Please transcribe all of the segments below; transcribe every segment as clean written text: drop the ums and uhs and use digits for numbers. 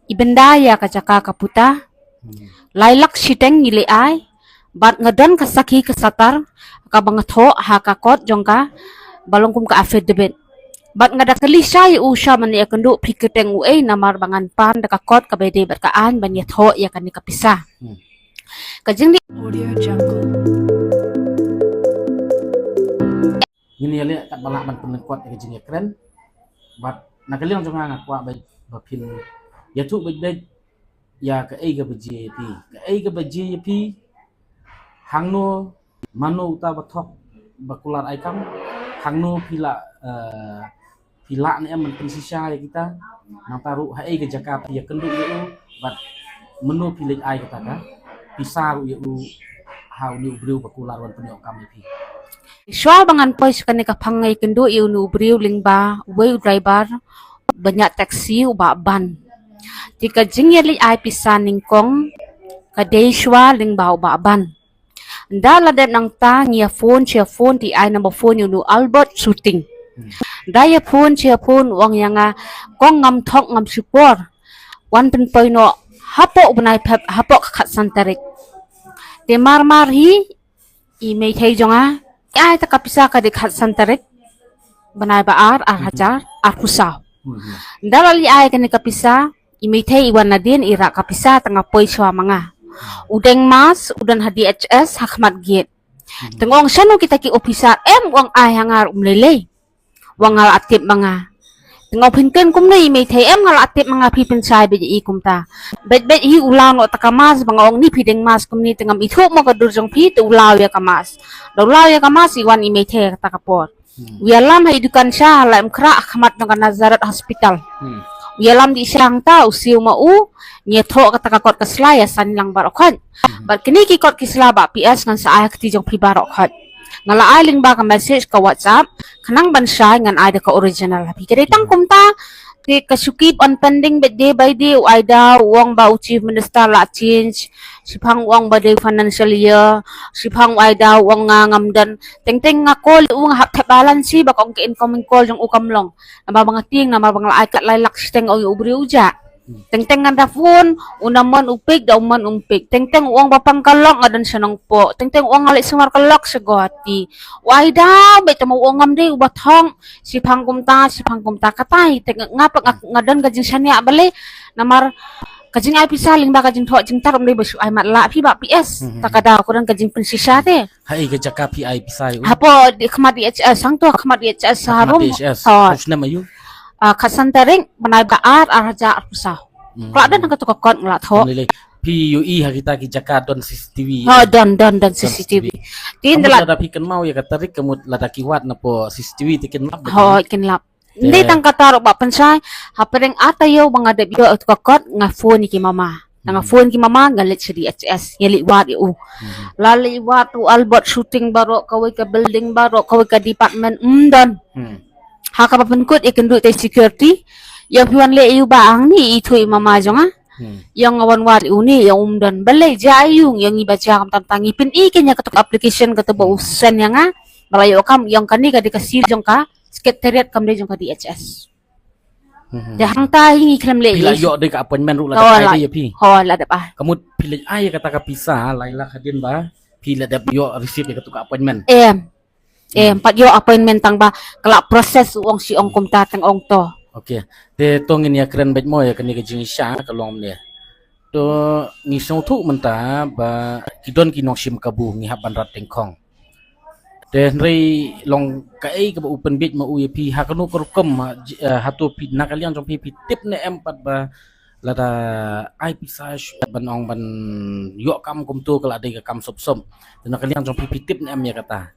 ibendaya kacaka kaputa lailak siteng ngili ai bat ngadan kasaki kasatar ka bangatho ha kakot jongka balongkum ka affidavit bat ngada kalisa yu usha man ya kendu piketeng ue namar bangan pan da kakot ka bede bat ka an ban ya tho ya kan ka pisah kajing di Audio Jungle. Ini ya kat balak ban penekuat ke jing keren bat nakaliang jonga ngakwa baik bapin ya tu baik ya ke ai ga bjp ke ai ga bjp hangno mano uta bathok bakular aikam hangno pila ne men pensisa ya kita nang taru ai ga Jakarta ya kendu yu bat menu pilih ai kata ka pisar yu hau ni ubriu bakular wan penyo kami pi Shwa bangan pois kan ka pangai kendo iu nu briu lingba wei driver banyak taksi uba ban tika jingyali ai pisan ningkong ka dei shwa lingba uba ban ndala dem nang ta ngia phone chia phone ti ai number phone yu nu Albert shooting daya phone chia phone wang yanga kong ngam thok ngam support wan pen poino hapo banai phap hapo khat santarik te mar hi i mei thei jonga ai ta kapisa ka dikhat santarik banai baar hajar kusau dalali ai kan kapisa imite iwan nadin ira kapisa tengah poi swa manga udeng mas udan hadi HS hakmat giet tengong sanu kita ki officer wang ai hangar umlele wang ngal atip manga tengok pinken kum nei imite ngal atip manga pi pensai be i kumta bet hi ulang no takamas bangong ni pideng mas kum ni tengam itu mo ka durjong pi tu ulau ya kamas ulau ya kamas iwan imite takapor wialam haidukan sya lam kra ahmad nang Nazaret hospital wialam di siang ta usiu mau nyetho kata kakot keslaya san lang barokhan bat kini ki kot kisla ba PS ngan sa ay kti jong pi barokhan ngala ay ling ba ka message ka WhatsApp kanang bansa ngan ay ka original happy kay tang kumta ti kasukip on pending but day by day ay daw uang ba chief minister la change sipang uang ba day financial year sipang ay daw uang nga ngamdan teng nga call uang hap balance ba kong incoming call yung ukamlong na mga ting na mga ay kat laylak siteng o ubri uja teng nga phone unaman upig daw man umpig teng uang bapang kalok nga dan sanang po teng uang alit sumar kalok sa goti why daw bet mo uang ngamde ubathong sipang kumta katay teng nga pag nga dan gajing sanya bale namar kajing ay pisaling ba kajing tho jing tarom de basu ay matla pi ba PS takada ko dan kajing pensisa te hai ga jaka pi ai pisai hapo di khmat di HS sang to khmat di HS harum husna mayu kasantaring banai baar arja arpusa kalau ada nak tukakon nglat ho PUE kita ki jaka don CCTV don CCTV tin lada pikan mau ya katarik kemut lada kiwat na po CCTV tikin lap kinlap hindi tang kataro ba pansay hapereng atayo mga debyo tukakot nga phone ki mama nga phone ki mama galit sa DHS yaliwat yu laliwat tu Albert shooting baro kaway ka building baro kaway ka department don haka papenkut ikendu tay security yang piwan le yu baang ni itu mama jonga yang ngawan wat uni yang dan balay jayung yang ibaca kam tangi pin ikenya ketuk application keteba usen yang balayo kam yang kani ka dikasir jongka sekretariat kam de jongka DHS dahang ta hingi kram le pila yo de ka appointment ru la ya pi la da pa kamut pilih ay kata ka pisa laila kadin ba pila da yo receive ketuk appointment empat yo appointment tang ba kala proses uang si ong kumta tang ong to okay te tongin ya keren bet mo ya kani ka jing sha kalom le to ni song thu menta ba kidon kinong sim kabu ngi haban rat tengkong te rei long kai ka open bit ma uep hakanu korkom hatu pi nakalian jong pi tip ne empat ba lada ai pisage ban ong ban yo kam kum tu kala de ka kam sop som te nakalian jong pi tip ne em ya kata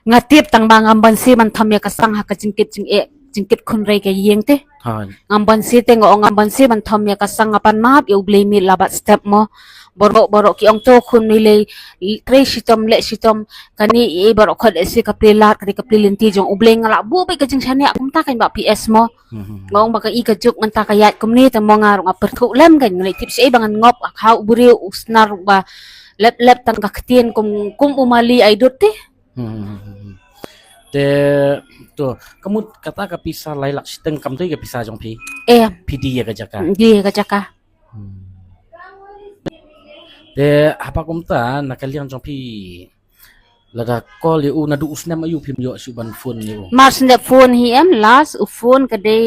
ngatip tang bang amban si man tham ya kasang ha ka jingkit kun rei ka yeng te ngamban si te ngo ngamban si man tham ya kasang apan map yu blame labat step mo borok ki ong to kun nilai tre sitom le sitom kani e borok khod esi kaprilat kani kaprilenti jong ubleng ngala bu be ka jing sania kum ta kan ba PS mo ngong ba ka i ka juk man ta kayat kum ni ta mo ngarong apertu lem kan ngai tips e bangan ngop ha ubri usnar ba lep tan ka ktien kum umali ai dot te te tu kamu kata ka pisah lailak siteng kam tu ka pisah jong pi PD ya ka jaka Di ka jaka. de apa kumta nakaliang jong pi lada call yu na du usnam ayu pim yo suban phone yu Mars ndep phone hi em last phone ka de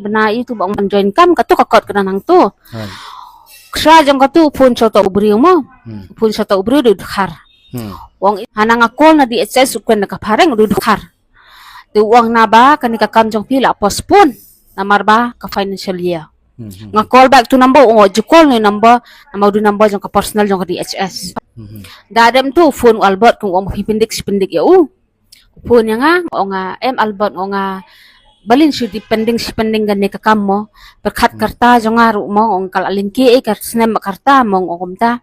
bana itu bang join kam ka tu ka kot ka nang tu. Ksa jong ka tu phone cho to ubriu mo. Phone cho to ubriu du khar. Wong hanang akol na di SS ukwen na ka pareng du khar. Tu wong na ba kanika kam jong pi la postpone namar ba ka financial year. Nga call back to number o jukol ni number du number jong ka personal jong ka DHS. Dadam tu phone Albert kung om pindik ya phone nga o nga Albert o nga balin siya depending gani ka kamo perkat karta jong nga ru mo ong kalalin ki kar snem karta mong ongomta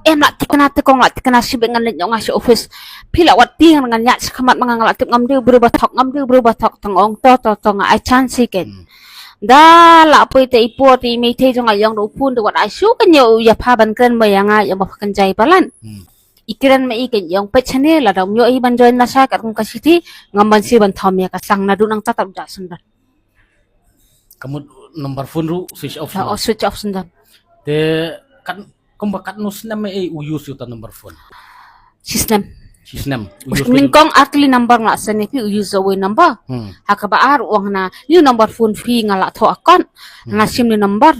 nak tikanate kong la tikanasi bengan lin nga si office pila wati nga nya sa kamat mga ngalatip ngamdi berubah tok tangong to nga ay chance ken da la poi te ipo ti mi te jong ayong ru pun de wat ai su kan yo ya pa ban kren ba yang ya ba kan jai palan ikiran ma ikin yung pechane la daw yo i ban join na sa kat kung kasiti ngamban si ban thom ya ka sang na dunang tatap da sundan kamu number phone ru switch off o switch off sundan de kan kumbakat no snam e use yu ta number phone system use ningkong artli number nga sa ni pi use away number hakabaar uang na yung number phone fee nga la to akon nga sim ni number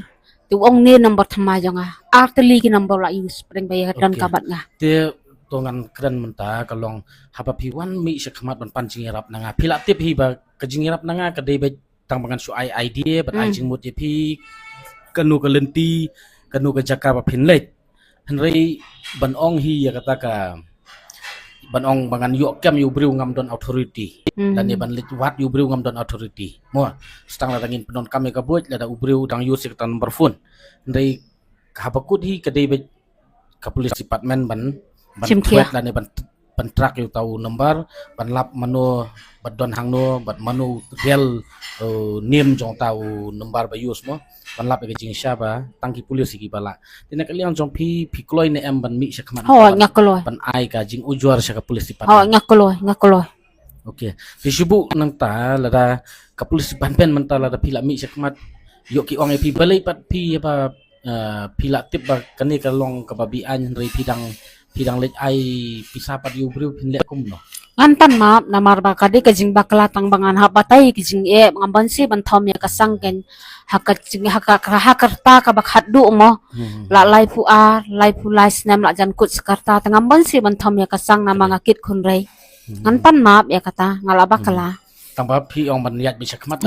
tu ong ni number thama nga artli ki number la use pring bayar dan kabat nga te tongan keren menta kalong haba piwan mi syakmat ban pancingirap nanga pila tip hi ba kajingirap nanga kadai ba tang bangan su ai idea ban ai jingmut pi kanu kalenti kanu ka jaka ba pinlet henry ban ong hi ya kata ka ban ong bangan yu kem yu briu ngam don authority dan ban lit wat yu briu ngam don authority mo stang la dangin penon kami ka buat la da ubriu dang yu sik tan number phone henry habakut hi kadai ba ka police department ban threat la ne ban track yu tau number ban lap mano badon hangno bad manu real name jong tau number ba use mo ban lap ke jing sha ba tangki police ki bala tina kaliang jong pi kloi ne em ban mi sha khaman ngakoloi ban ai ka jing ujuar sha ka police department ngakoloi okay ti sibu nang ta lada ka police department man ta lada pila mi sha khamat yo ki ong pi balai pat pi apa pila tip ba kani ka long ka babian rei pidang lek ai pisa pat yu bru pin lek kum no ngantan map na marba kadi kajing bakla tang bangan hapatai kijing ngamban si ban thom ya kasangken hakarta ka bakhat du mo la lai pu lai snam la jan kut skarta tangamban si ban thom ya kasang na mga kit kun rei ngantan map ya kata ngala bakla tamba pi ong ban yat bi sakmat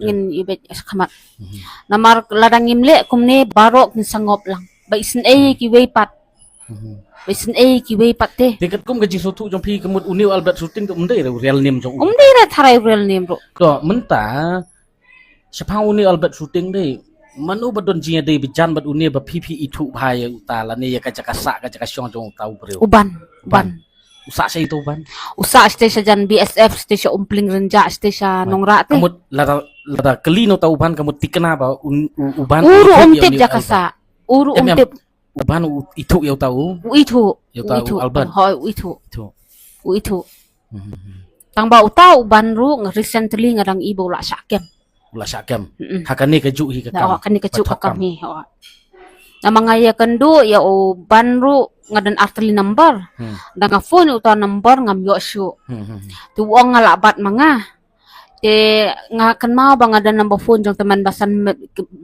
ngin ibet sakmat namar ladang imle kumne barok ni sangop lang ba isin ki wei pat Bisen ki wei patte. Tiket kum gaji sotu jong pi kemut uniu Albert shooting tu umdai real name jong. Umdai ra tharai real name ro. To menta sepang uniu Albert shooting dei. Manu badon jia dei bijan bad uniu ba PP itu bahaya utala ni ya kaca kasak kaca kasyong jong tau breu. Uban. Usak sa itu ban. Usak station jan BSF station umpling renja station nongra te. Kamut lada kelino tau ban kamut tikena ba uban. Uru umtip jakasa. Uru umtip uban itu ya tahu Albert itu tang ba utau uban ru recently ngadang ibu la syakem hakani keju hi kakam hi na mga ya kendo ya uban ru ngadan artli number danga phone uta number ngam yo syu tu wong ngalabat mga te nga kan mau bang ada number phone jong teman basan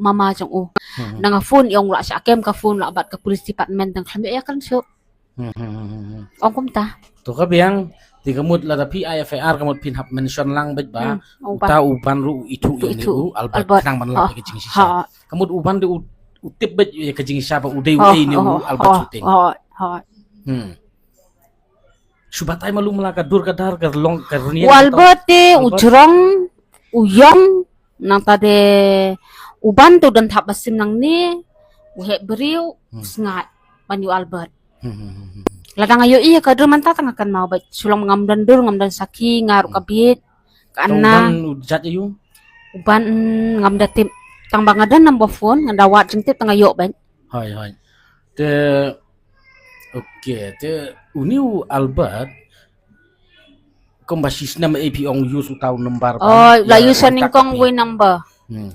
mama jong nanga phone yung la sa kem ka phone la bat ka police department dang kami ya kan so ong kumta to ka biang ti kamut la da PIFR kamut pin hap mention lang bet ba ta uban ru itu Albert nang man la ke jing sisa kamut uban de utip bet ke jing sisa ba udai ni Albert shooting Subatai malu melaka dur kadar long karnia. Walbete ujrong uyong nang tade uban tu dan thap basim nang ni uhe beriu sngat banyu Albert. Ladang ayo iya kadur manta tang akan mau baik sulang ngamdan dur ngamdan saki ngaru kabit kana. Uban jat ayu. Uban ngamda tim tang bangadan number phone ngandawat jeng tip tang ayo baik. Hai. Okey, te uniu Albert basis nama AP ong use tahun lembar. Oh, la use ningkong way number.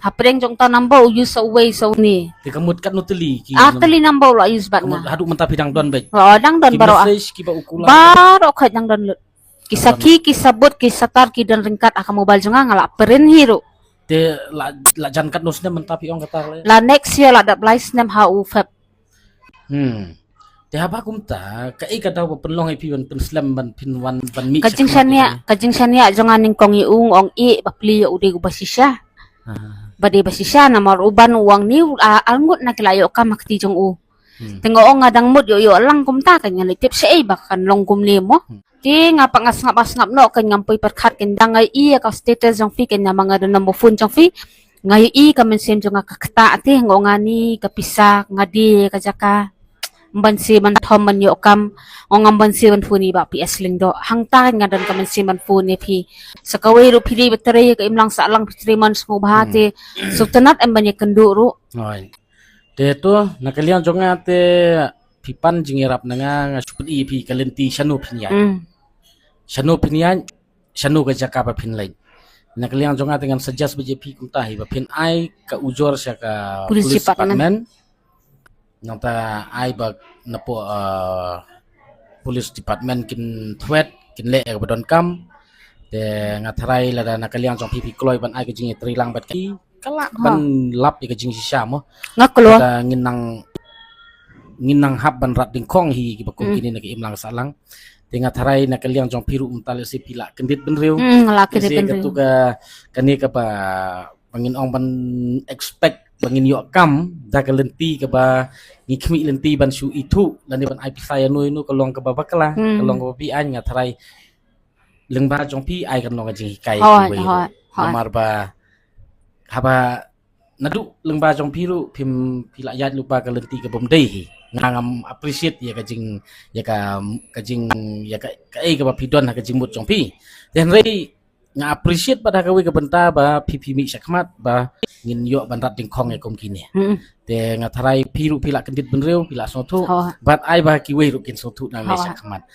Hapreng jong ta number use way so ni. Te kamut kat nuteli ki. Tali number la use bat nga. Hadu mentah pidang don bet. Oh, dang don baro. Kiba ukula. Baro khat dang don. Kisaki kisabut kisatar ki dan ringkat aka mobile jonga ngala perin hiro. Te la jan kat nosna mentah pi ong kata. La next year la dat blais nem ha u feb. Te haba kumta ka ka daw penlong AP wan penslam ban pinwan ban mi. Kajing sania jonga ningkong iung ong i bapli ude basisya. Bade basisya na maruban uang ni angut na kilayo ka makti jong u. Tengo nga dang mud yo lang kumta kanya litip sa bakan long kumni mo. Ti nga pangas ngap no kan ngampoy perkhat ken dangay i ka status jong fi ken mga dan mo phone jong fi. Ngay i ka mensim jong kakta ati ngo nga ni kapisa ngadi kajaka. Bansi man thom man yo kam ong bansi man phuni ba PS ling do hangta nga dan ka bansi man phuni phi sa kaway ro pili battery ka imlang sa lang 3 months mo bahati so tanat am banya kenduro Oi. Te to nakalian jonga te pipan jingirap nga suput EP kalenti shanu pinya. Shanu pinya shanu ka jaka pa pinlain. Nakalian jonga dengan suggest BJP kumtahi ba pin ai ka ujor sya ka police department. Nanta ai bag napo police department kin threat kin le ka badon kam te ngatharai lada nakaliang jong pipi kloy ban ai ka jingi trilang bat ki kala ban lap ka jing sisa mo ngaklo da nginang hab ban rat ding kong hi ki bakong kini nak imlang salang te ngatharai nakaliang jong piru umtal si pila kendit ben riu laki de ben riu ka kani ka ba pangin ong ban expect bangin yo kam da kalenti ka ba ni khmi lenti ban su itu lan ban ai pisaya nu kalong ka ba bakala kalong ka pi an nga tharai lengba jong pi ai kan long jing kai we namar ba haba nadu lengba jong pi ru phim pila yat lupa kalenti ka bom dei ngam appreciate ya ka jing ya ka ai ka ba pidon ha ka jing mut jong pi then rei nga appreciate pada kawi ka benta ba pipi mi sakmat ba ngin yo bandat ding khong e kom kini te nga tharai piru pila kendit benreu pila sotu bat ai ba ki we ru kin sotu na me sakmat